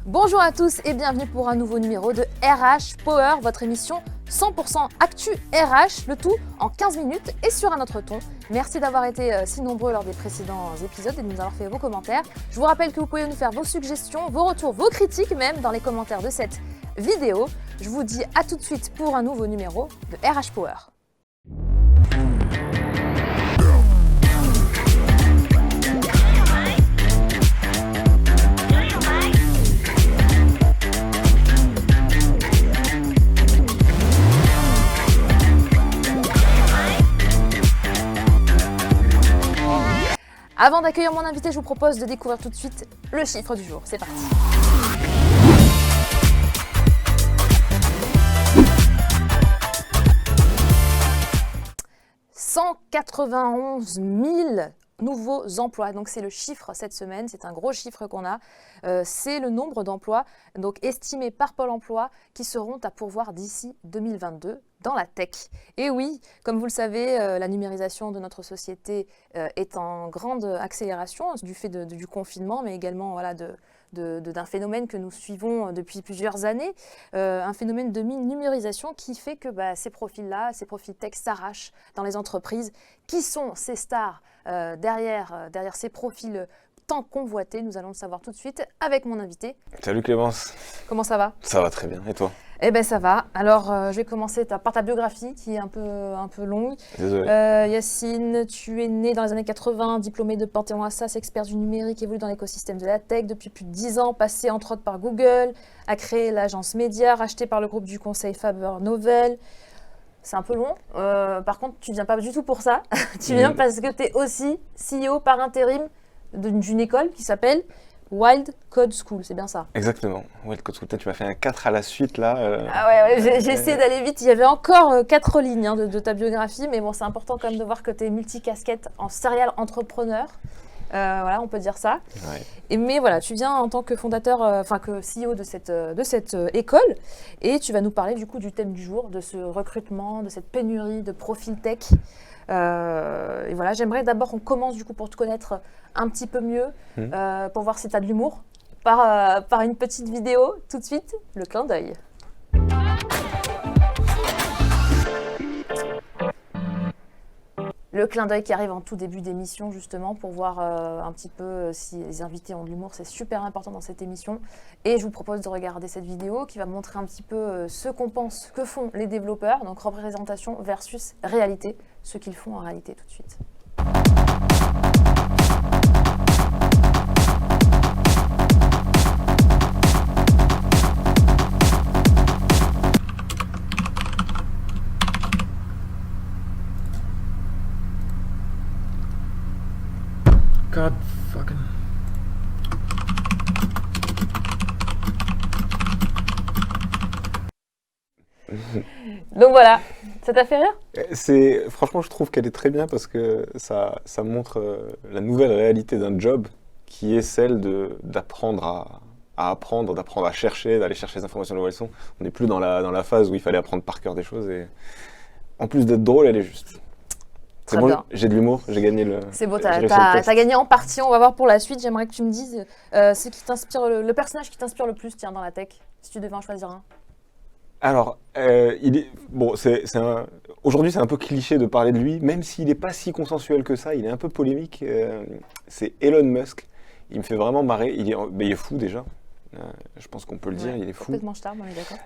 Bonjour à tous et bienvenue pour un nouveau numéro de RH Power, votre émission 100% actu RH, le tout en 15 minutes et sur un autre ton. Merci d'avoir été si nombreux lors des précédents épisodes et de nous avoir fait vos commentaires. Je vous rappelle que vous pouvez nous faire vos suggestions, vos retours, vos critiques même dans les commentaires de cette vidéo. Je vous dis à tout de suite pour un nouveau numéro de RH Power. Avant d'accueillir mon invité, je vous propose de découvrir tout de suite le chiffre du jour. C'est parti. « 191 000 nouveaux emplois ». Donc c'est le chiffre cette semaine, c'est un gros chiffre qu'on a. C'est le nombre d'emplois donc estimés par Pôle emploi qui seront à pourvoir d'ici 2022 dans la tech. Et oui, comme vous le savez, la numérisation de notre société est en grande accélération du fait du confinement, mais également voilà, d'un phénomène que nous suivons depuis plusieurs années, un phénomène de numérisation qui fait que ces profils-là, ces profils tech s'arrachent dans les entreprises. Qui sont ces stars derrière ces profils tant convoités? Nous allons le savoir tout de suite avec mon invité. Salut Clémence. Comment ça va? Ça va très bien, et toi? Eh bien ça va. Alors je vais commencer par ta biographie qui est un peu longue. Désolé. Yacine, tu es né dans les années 80, diplômé de Panthéon Assas, expert du numérique, évolue dans l'écosystème de la tech depuis plus de 10 ans, passé entre autres par Google, a créé l'agence Média, rachetée par le groupe du conseil Faber Novel. C'est un peu long. Par contre, tu ne viens pas du tout pour ça. Tu viens parce que tu es aussi CEO par intérim d'une école qui s'appelle Wild Code School, c'est bien ça? Exactement, Wild Code School. Tu m'as fait un 4 à la suite là. Ah ouais, j'ai essayé d'aller vite. Il y avait encore 4 lignes de ta biographie, mais bon, c'est important quand même de voir que tu es multicasquette en serial entrepreneur. Voilà, on peut dire ça. Ouais. Mais voilà, tu viens en tant que fondateur, que CEO de cette école, et tu vas nous parler du coup du thème du jour, de ce recrutement, de cette pénurie de profils tech. Et voilà, j'aimerais d'abord qu'on commence du coup pour te connaître un petit peu mieux, pour voir si tu as de l'humour, par une petite vidéo. Tout de suite, le clin d'œil. Le clin d'œil qui arrive en tout début d'émission justement pour voir un petit peu si les invités ont de l'humour, c'est super important dans cette émission. Et je vous propose de regarder cette vidéo qui va montrer un petit peu ce qu'on pense que font les développeurs, donc représentation versus réalité, ce qu'ils font en réalité tout de suite. God fucking... Donc voilà, ça t'a fait rire? Franchement, je trouve qu'elle est très bien parce que ça montre la nouvelle réalité d'un job qui est celle d'apprendre à apprendre, d'apprendre à chercher, d'aller chercher les informations là où elles sont. On n'est plus dans la phase où il fallait apprendre par cœur des choses et en plus d'être drôle, elle est juste. C'est bon, j'ai de l'humour, j'ai gagné le... C'est beau, t'as gagné en partie, on va voir pour la suite. J'aimerais que tu me dises ce qui t'inspire, le personnage qui t'inspire le plus dans la tech, si tu devais en choisir un. Alors, aujourd'hui c'est un peu cliché de parler de lui, même s'il n'est pas si consensuel que ça, il est un peu polémique. C'est Elon Musk, il me fait vraiment marrer, il est fou déjà. Je pense qu'on peut le dire, il est fou. Complètement star, on est d'accord.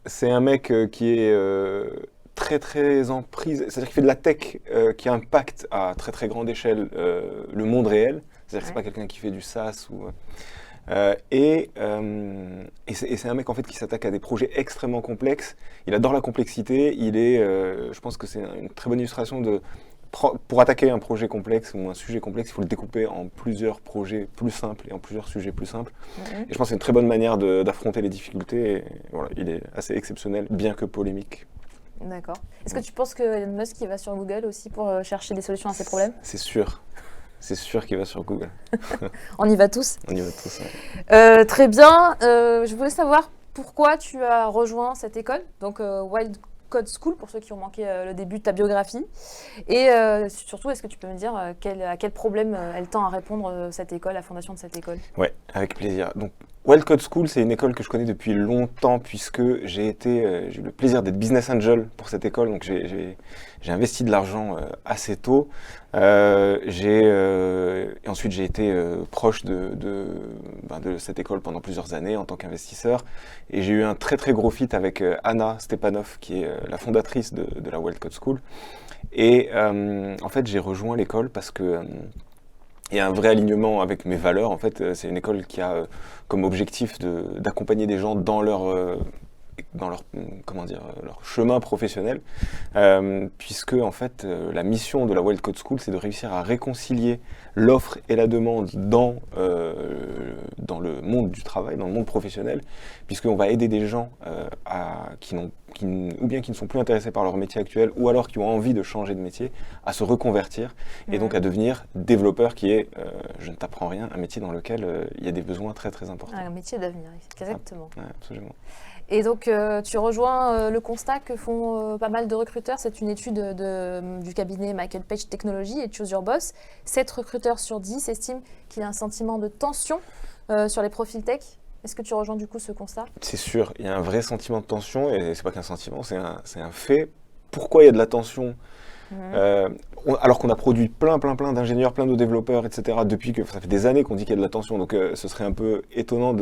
C'est un mec qui est... très très en prise, c'est-à-dire qu'il fait de la tech qui impacte à très très grande échelle le monde réel, c'est-à-dire que c'est pas quelqu'un qui fait du SaaS et c'est un mec en fait qui s'attaque à des projets extrêmement complexes. Il adore la complexité, je pense que c'est une très bonne illustration pour attaquer un projet complexe ou un sujet complexe, il faut le découper en plusieurs projets plus simples et en plusieurs sujets plus simples. Et je pense que c'est une très bonne manière d'affronter les difficultés et voilà, il est assez exceptionnel, bien que polémique. D'accord. Est-ce que tu penses que Elon Musk il va sur Google aussi pour chercher des solutions à ses problèmes? C'est sûr. C'est sûr qu'il va sur Google. On y va tous? On y va tous, ouais. Très bien. Je voulais savoir pourquoi tu as rejoint cette école, donc Wild Code School, pour ceux qui ont manqué le début de ta biographie. Et surtout, est-ce que tu peux me dire à quel problème elle tend à répondre, cette école, la fondation de cette école? Ouais, avec plaisir. Donc, Wildcode School, c'est une école que je connais depuis longtemps puisque j'ai eu le plaisir d'être business angel pour cette école, donc j'ai investi de l'argent assez tôt. Et ensuite j'ai été proche de cette école pendant plusieurs années en tant qu'investisseur, et j'ai eu un très très gros fit avec Anna Stepanov, qui est la fondatrice de la Wildcode School. Et en fait, j'ai rejoint l'école parce que il y a un vrai alignement avec mes valeurs. En fait, c'est une école qui a comme objectif d'accompagner des gens dans leur leur chemin professionnel, puisque en fait la mission de la Wildcode School, c'est de réussir à réconcilier l'offre et la demande dans le monde du travail, dans le monde professionnel, puisqu'on va aider des gens qui ne sont plus intéressés par leur métier actuel, ou alors qui ont envie de changer de métier, à se reconvertir et donc à devenir développeur, qui est, je ne t'apprends rien, un métier dans lequel il y a des besoins très très importants. Un métier d'avenir, exactement. Ouais, absolument. Et donc, tu rejoins le constat que font pas mal de recruteurs. C'est une étude du cabinet Michael Page Technology et Choose Your Boss. 7 recruteurs sur 10 estiment qu'il y a un sentiment de tension sur les profils tech. Est-ce que tu rejoins du coup ce constat ? C'est sûr, il y a un vrai sentiment de tension, et c'est pas qu'un sentiment, c'est un fait. Pourquoi il y a de la tension ? Alors qu'on a produit plein d'ingénieurs, plein de développeurs, etc. Depuis que ça fait des années qu'on dit qu'il y a de la tension, donc ce serait un peu étonnant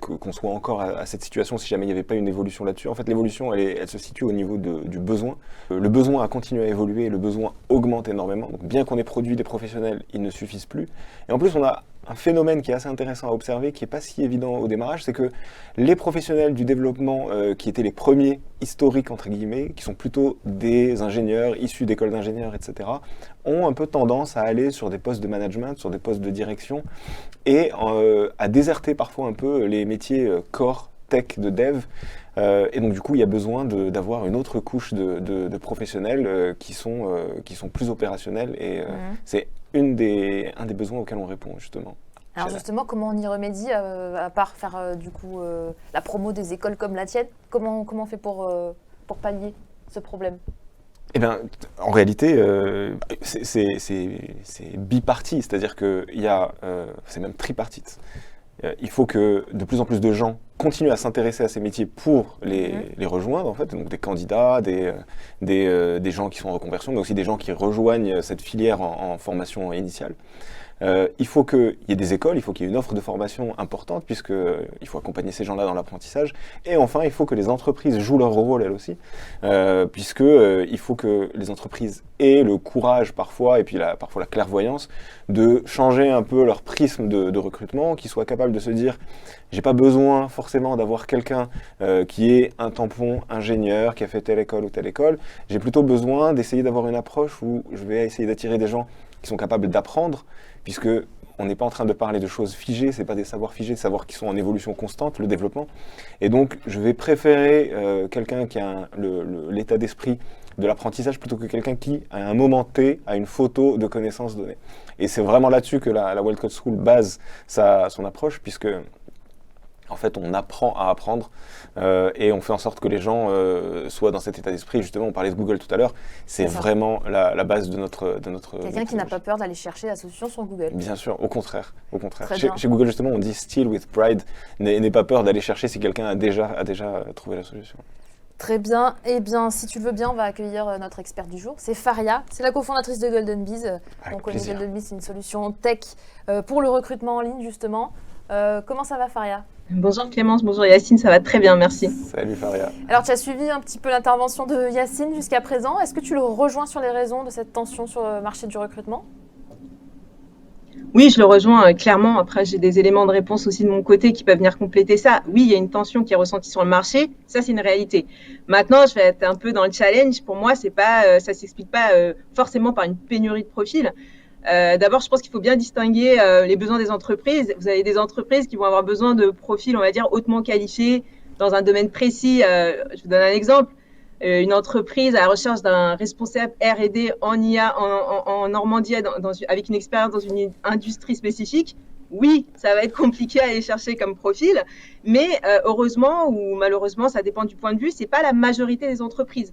qu'on soit encore à cette situation si jamais il n'y avait pas une évolution là-dessus. En fait, l'évolution, elle se situe au niveau du besoin. Le besoin a continué à évoluer, le besoin augmente énormément. Donc, bien qu'on ait produit des professionnels, ils ne suffisent plus. Et en plus, on a un phénomène qui est assez intéressant à observer, qui n'est pas si évident au démarrage, c'est que les professionnels du développement qui étaient les premiers historiques, entre guillemets, qui sont plutôt des ingénieurs issus d'écoles d'ingénieurs, etc., ont un peu tendance à aller sur des postes de management, sur des postes de direction, et à déserter parfois un peu les métiers core, tech, de dev. Et donc du coup, il y a besoin d'avoir une autre couche de professionnels qui sont plus opérationnels, et c'est un des besoins auxquels on répond, justement. Alors justement, comment on y remédie, à part faire du coup la promo des écoles comme la tienne ? Comment on fait pour pallier ce problème ? Eh bien, en réalité, c'est biparti, c'est-à-dire que c'est même tripartite. Il faut que de plus en plus de gens continuent à s'intéresser à ces métiers pour les rejoindre, en fait, donc des candidats, des gens qui sont en reconversion, mais aussi des gens qui rejoignent cette filière en formation initiale. Il faut qu'il y ait des écoles, il faut qu'il y ait une offre de formation importante, puisqu'il faut accompagner ces gens-là dans l'apprentissage. Et enfin, il faut que les entreprises jouent leur rôle, elles aussi, puisqu'il faut que les entreprises aient le courage parfois, et puis parfois la clairvoyance, de changer un peu leur prisme de recrutement, qu'ils soient capables de se dire « j'ai pas besoin forcément d'avoir quelqu'un qui est un tampon ingénieur, qui a fait telle école ou telle école, j'ai plutôt besoin d'essayer d'avoir une approche où je vais essayer d'attirer des gens qui sont capables d'apprendre, puisque on n'est pas en train de parler de choses figées, c'est pas des savoirs figés, des savoirs qui sont en évolution constante, le développement. Et donc, je vais préférer quelqu'un qui a l'état d'esprit de l'apprentissage plutôt que quelqu'un qui, à un moment T, a une photo de connaissances données. Et c'est vraiment là-dessus que la Wildcode School base son approche, puisque en fait, on apprend à apprendre et on fait en sorte que les gens soient dans cet état d'esprit. Justement, on parlait de Google tout à l'heure. C'est vraiment la base de notre Quelqu'un qui n'a pas peur d'aller chercher la solution sur Google. Bien sûr, au contraire. Chez Google, justement, on dit « steal with pride ». N'aie pas peur d'aller chercher si quelqu'un a déjà trouvé la solution. Très bien. Eh bien, si tu le veux bien, on va accueillir notre experte du jour. C'est Faria. C'est la cofondatrice de Golden Bees. On connaît Golden Bees, c'est une solution tech pour le recrutement en ligne, justement. Comment ça va, Faria ? Bonjour Clémence, bonjour Yacine, ça va très bien, merci. Salut Faria. Alors tu as suivi un petit peu l'intervention de Yacine jusqu'à présent. Est-ce que tu le rejoins sur les raisons de cette tension sur le marché du recrutement ? Oui, je le rejoins clairement. Après, j'ai des éléments de réponse aussi de mon côté qui peuvent venir compléter ça. Oui, il y a une tension qui est ressentie sur le marché, ça c'est une réalité. Maintenant, je vais être un peu dans le challenge. Pour moi, ça s'explique pas forcément par une pénurie de profils. D'abord, je pense qu'il faut bien distinguer les besoins des entreprises. Vous avez des entreprises qui vont avoir besoin de profils, on va dire, hautement qualifiés dans un domaine précis. Je vous donne un exemple. Une entreprise à la recherche d'un responsable R&D en IA en Normandie avec une expérience dans une industrie spécifique. Oui, ça va être compliqué à aller chercher comme profil, mais heureusement ou malheureusement, ça dépend du point de vue, c'est pas la majorité des entreprises.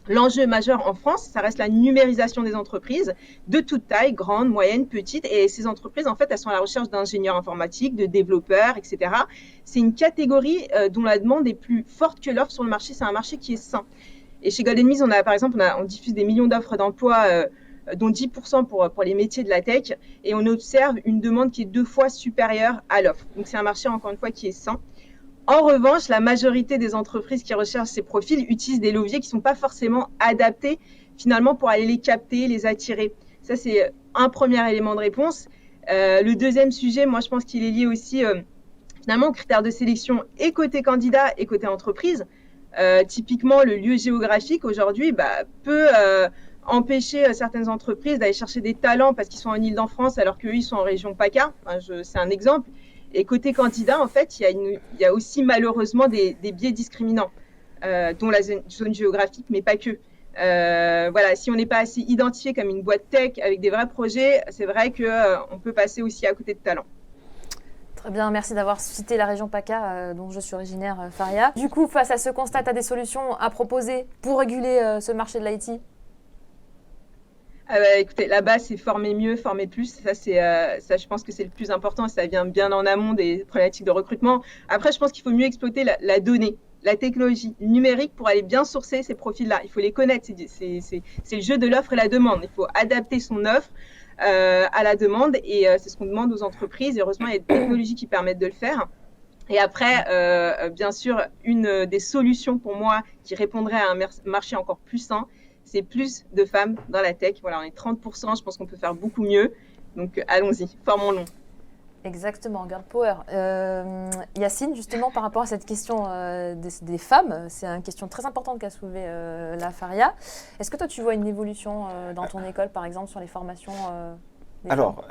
L'enjeu majeur en France, ça reste la numérisation des entreprises de toute taille, grandes, moyennes, petites. Et ces entreprises, en fait, elles sont à la recherche d'ingénieurs informatiques, de développeurs, etc. C'est une catégorie dont la demande est plus forte que l'offre sur le marché. C'est un marché qui est sain. Et chez Golden Mise, on diffuse des millions d'offres d'emploi, dont 10% pour les métiers de la tech. Et on observe une demande qui est 2 fois supérieure à l'offre. Donc, c'est un marché, encore une fois, qui est sain. En revanche, la majorité des entreprises qui recherchent ces profils utilisent des leviers qui ne sont pas forcément adaptés finalement pour aller les capter, les attirer. Ça, c'est un premier élément de réponse. Le deuxième sujet, moi, je pense qu'il est lié aussi finalement aux critères de sélection et côté candidat et côté entreprise. Typiquement, le lieu géographique aujourd'hui peut empêcher certaines entreprises d'aller chercher des talents parce qu'ils sont en Île-de-France alors qu'eux, ils sont en région PACA. C'est un exemple. Et côté candidat, en fait, il y a aussi malheureusement des biais discriminants, dont la zone géographique, mais pas que. Voilà, si on n'est pas assez identifié comme une boîte tech avec des vrais projets, c'est vrai qu'on peut passer aussi à côté de talents. Très bien, merci d'avoir cité la région PACA dont je suis originaire, Faria. Du coup, face à ce constat, tu as des solutions à proposer pour réguler ce marché de l'IT ? Écoutez, là-bas, c'est former mieux, former plus. Ça, je pense que c'est le plus important. Ça vient bien en amont des problématiques de recrutement. Après, je pense qu'il faut mieux exploiter la donnée, la technologie numérique pour aller bien sourcer ces profils-là. Il faut les connaître. C'est le jeu de l'offre et la demande. Il faut adapter son offre à la demande et c'est ce qu'on demande aux entreprises. Et heureusement, il y a des technologies qui permettent de le faire. Et après, bien sûr, une des solutions pour moi qui répondrait à un marché encore plus sain, c'est plus de femmes dans la tech. Voilà, on est 30%, je pense qu'on peut faire beaucoup mieux. Donc, allons-y, formons-nous. Exactement, girl power. Yacine, justement, par rapport à cette question des femmes, c'est une question très importante qu'a soulevée la Faria. Est-ce que toi, tu vois une évolution dans ton école, par exemple, sur les formations Alors,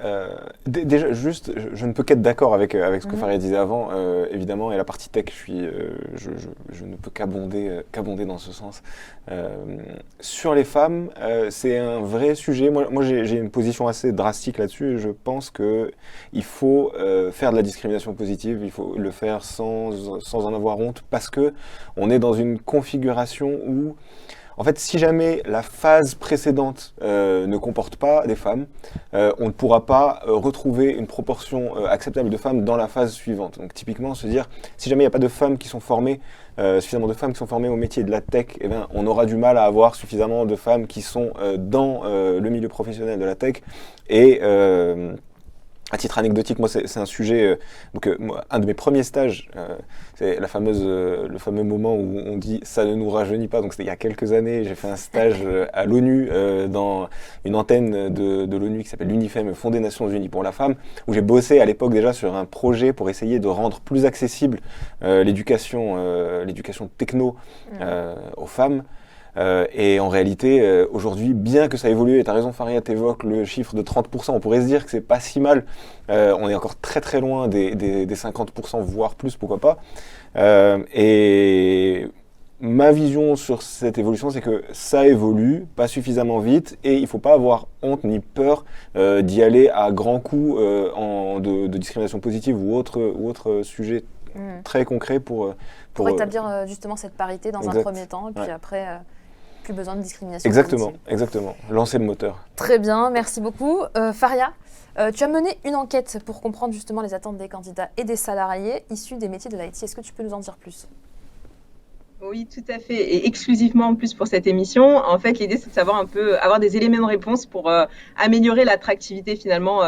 déjà, juste, je ne peux qu'être d'accord avec ce que Faria disait avant, évidemment, et la partie tech, je ne peux qu'abonder dans ce sens. Sur les femmes, c'est un vrai sujet. Moi j'ai une position assez drastique là-dessus, et je pense qu'il faut faire de la discrimination positive, il faut le faire sans en avoir honte, parce que on est dans une configuration où en fait, si jamais la phase précédente ne comporte pas des femmes, on ne pourra pas retrouver une proportion acceptable de femmes dans la phase suivante. Donc typiquement, se dire, si jamais il n'y a pas de femmes qui sont formées, suffisamment de femmes qui sont formées au métier de la tech, eh bien, on aura du mal à avoir suffisamment de femmes qui sont dans le milieu professionnel de la tech. Et à titre anecdotique, moi, c'est un sujet. Moi, un de mes premiers stages, c'est le fameux moment où on dit ça ne nous rajeunit pas. Donc, c'était il y a quelques années. J'ai fait un stage à l'ONU, dans une antenne de l'ONU qui s'appelle l'UNIFEM, Fonds des Nations Unies pour la femme, où j'ai bossé à l'époque déjà sur un projet pour essayer de rendre plus accessible l'éducation techno aux femmes. Et en réalité, aujourd'hui, bien que ça évolue, et tu as raison Faria, t'évoques le chiffre de 30%, on pourrait se dire que c'est pas si mal, on est encore très très loin des 50%, voire plus, pourquoi pas. Et ma vision sur cette évolution, c'est que ça évolue, pas suffisamment vite, et il faut pas avoir honte ni peur d'y aller à grands coups de discrimination positive ou autre sujet très concret pour établir justement cette parité dans un premier temps, et puis après... plus besoin de discrimination. Exactement. Lancer le moteur. Très bien, merci beaucoup. Faria, tu as mené une enquête pour comprendre justement les attentes des candidats et des salariés issus des métiers de l'IT. Est-ce que tu peux nous en dire plus ? Oui, tout à fait. Et exclusivement en plus pour cette émission. En fait, l'idée, c'est de savoir un peu, avoir des éléments de réponse pour améliorer l'attractivité finalement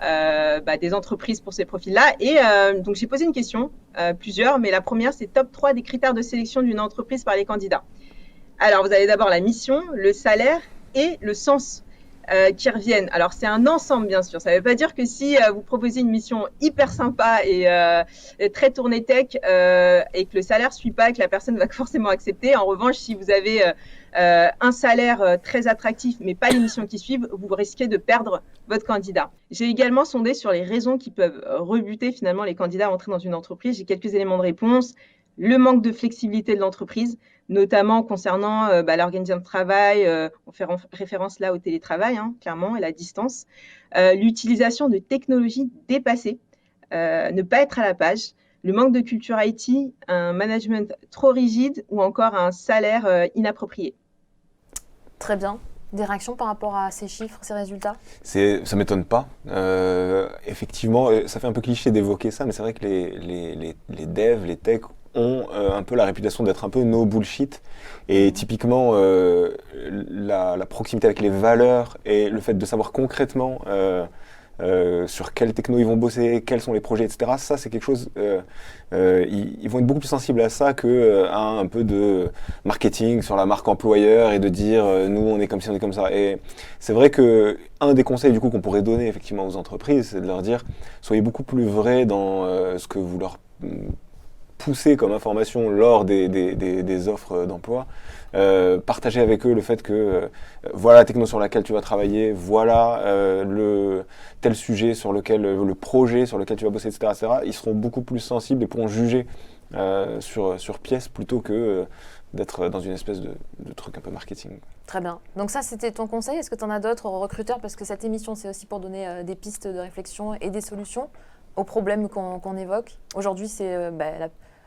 des entreprises pour ces profils-là. Et donc, j'ai posé une question, plusieurs, mais la première, c'est top 3 des critères de sélection d'une entreprise par les candidats. Alors, vous avez d'abord la mission, le salaire et le sens qui reviennent. Alors, c'est un ensemble, bien sûr. Ça ne veut pas dire que si vous proposez une mission hyper sympa et très tournée tech et que le salaire ne suit pas, que la personne va forcément accepter. En revanche, si vous avez un salaire très attractif, mais pas les missions qui suivent, vous risquez de perdre votre candidat. J'ai également sondé sur les raisons qui peuvent rebuter finalement les candidats à entrer dans une entreprise. J'ai quelques éléments de réponse. Le manque de flexibilité de l'entreprise, notamment concernant l'organisation de travail, on fait référence là au télétravail, clairement, et la distance. L'utilisation de technologies dépassées, ne pas être à la page, le manque de culture IT, un management trop rigide ou encore un salaire inapproprié. Très bien. Des réactions par rapport à ces chiffres, ces résultats? Ça m'étonne pas. Effectivement, ça fait un peu cliché d'évoquer ça, mais c'est vrai que les devs, les techs ont un peu la réputation d'être un peu no bullshit. Et typiquement, la proximité avec les valeurs et le fait de savoir concrètement sur quelle techno ils vont bosser, quels sont les projets, etc. Ça, c'est quelque chose. Ils vont être beaucoup plus sensibles à ça que à un peu de marketing sur la marque employeur et de dire nous on est comme ci, on est comme ça. Et c'est vrai que un des conseils du coup qu'on pourrait donner effectivement aux entreprises, c'est de leur dire soyez beaucoup plus vrais dans ce que vous leur poussez comme information lors des offres d'emploi. Partager avec eux le fait que voilà la techno sur laquelle tu vas travailler, voilà le tel sujet sur lequel, le projet sur lequel tu vas bosser, etc., etc. Ils seront beaucoup plus sensibles et pourront juger sur pièce plutôt que d'être dans une espèce de truc un peu marketing. Très bien. Donc ça, c'était ton conseil. Est-ce que tu en as d'autres aux recruteurs? Parce que cette émission, c'est aussi pour donner des pistes de réflexion et des solutions aux problèmes qu'on évoque. Aujourd'hui, c'est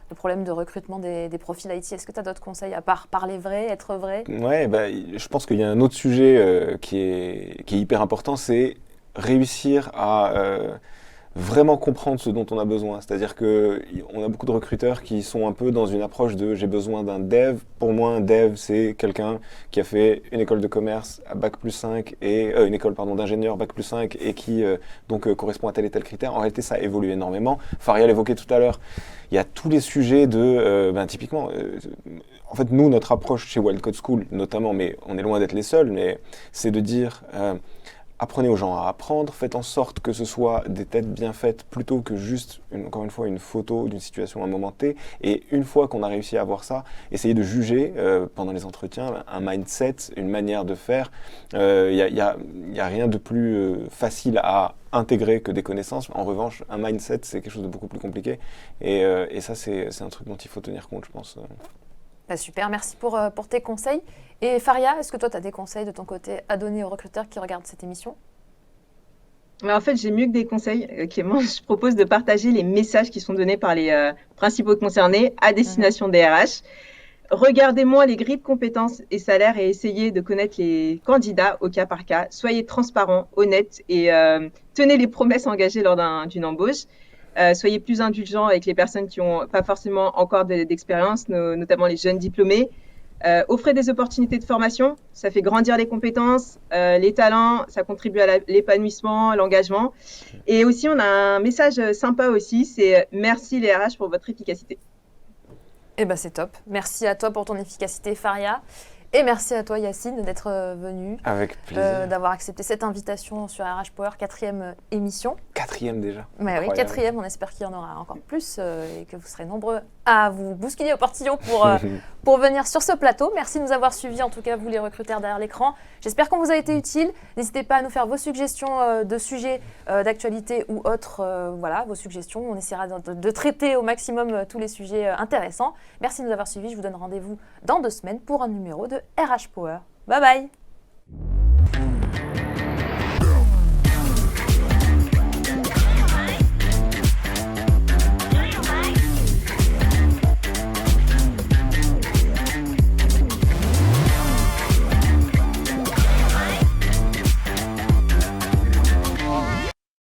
le problème de recrutement des profils IT. Est-ce que tu as d'autres conseils à part parler vrai, être vrai? Ouais, je pense qu'il y a un autre sujet qui est hyper important, c'est réussir à vraiment comprendre ce dont on a besoin. C'est-à-dire qu'on a beaucoup de recruteurs qui sont un peu dans une approche de j'ai besoin d'un dev. Pour moi, un dev, c'est quelqu'un qui a fait une école de commerce à Bac+5 et une école d'ingénieur Bac+5 et qui donc correspond à tel et tel critère. En réalité, ça évolue énormément. Faria l'évoquait tout à l'heure. Il y a tous les sujets de, typiquement, en fait, nous, notre approche chez Wild Code School, notamment, mais on est loin d'être les seuls, mais c'est de dire apprenez aux gens à apprendre, faites en sorte que ce soit des têtes bien faites plutôt que juste, encore une fois, une photo d'une situation à un moment T. Et une fois qu'on a réussi à avoir ça, essayez de juger pendant les entretiens un mindset, une manière de faire. Il y a rien de plus facile à intégrer que des connaissances. En revanche, un mindset, c'est quelque chose de beaucoup plus compliqué. Et ça, c'est un truc dont il faut tenir compte, je pense. Super, merci pour tes conseils. Et Faria, est-ce que toi, tu as des conseils de ton côté à donner aux recruteurs qui regardent cette émission? Mais en fait, j'ai mieux que des conseils. Clément, je propose de partager les messages qui sont donnés par les principaux concernés à destination des RH. Regardez moins les grilles de compétences et salaires et essayez de connaître les candidats au cas par cas. Soyez transparents, honnêtes et tenez les promesses engagées lors d'une embauche. Soyez plus indulgents avec les personnes qui n'ont pas forcément encore d'expérience, notamment les jeunes diplômés. Offrez des opportunités de formation, ça fait grandir les compétences, les talents, ça contribue à l'épanouissement, l'engagement. Et aussi, on a un message sympa aussi, c'est merci les RH pour votre efficacité. Eh ben c'est top. Merci à toi pour ton efficacité, Faria. Et merci à toi, Yacine, d'être venu. Avec plaisir. D'avoir accepté cette invitation sur RH Power, 4e émission. 4e déjà. Oui, 4e. On espère qu'il y en aura encore plus et que vous serez nombreux à vous bousculer au portillon pour venir sur ce plateau. Merci de nous avoir suivis, en tout cas, vous les recruteurs derrière l'écran. J'espère qu'on vous a été utile. N'hésitez pas à nous faire vos suggestions de sujets d'actualité ou autres. Voilà, vos suggestions. On essaiera de traiter au maximum tous les sujets intéressants. Merci de nous avoir suivis. Je vous donne rendez-vous dans 2 semaines pour un numéro de RH Power. Bye bye!